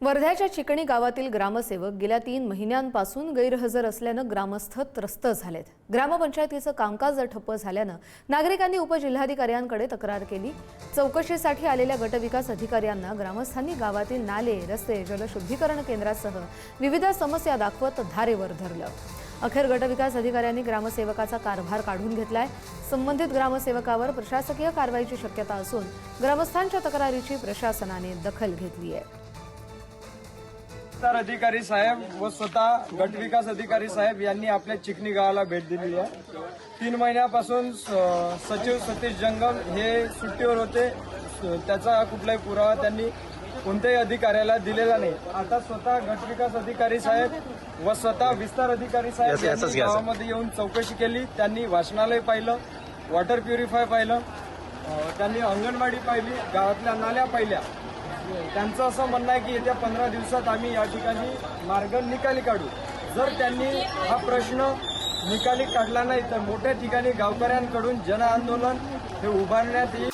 वर्ध्याच्या चिकणी गावातील ग्रामसेवक गेल्या 3 महिन्यांपासून गैरहजर असल्यानं ग्रामस्थ त्रस्त झालेत। ग्रामपंचायतीचं कामकाज ठप्प झाल्यानं नागरिकांनी उपजिल्हाधिकाऱ्यांकडे तक्रार केली। चौकशीसाठी आलेल्या गटविकास अधिकाऱ्यांना ग्रामस्थांनी गावातील नाले, रस्ते, जलशुद्धीकरण केंद्रासह विविध समस्या दाखवत धारेवर धरलं। अखेर गटविकास अधिकाऱ्यांनी ग्रामसेवकाचा कारभार काढून घेतलाय। संबंधित ग्रामसेवकावर प्रशासकीय कारवाईची शक्यता असून ग्रामस्थांच्या तक्रारीची प्रशासनाने दखल घेतली आहे। अधिकारी साहेब व स्वतः गटविकास अधिकारी साहेब यांनी आपल्या चिकणी गावाला भेट दिली आहे। 3 महिन्यापासून सचिव सतीश जंगम हे सुट्टीवर होते। त्याचा कुठलाही पुरावा त्यांनी कोणत्याही अधिकाऱ्याला दिलेला नाही। आता स्वतः गटविकास अधिकारी साहेब व स्वतः विस्तार अधिकारी साहेब यांनी गावामध्ये येऊन चौकशी केली। त्यांनी वाचनालय पाहिलं, वॉटर प्युरिफाय पाहिलं, त्यांनी अंगणवाडी पाहिली, गावातल्या नाल्या पाहिल्या। त्यांचं असं म्हणणं आहे की येत्या 15 दिवसात आम्ही या ठिकाणी मार्ग निकाली काढू। जर त्यांनी हा प्रश्न निकाली काढला नाही तर मोठ्या ठिकाणी गावकऱ्यांकडून जन आंदोलन हे उभारण्यात येईल।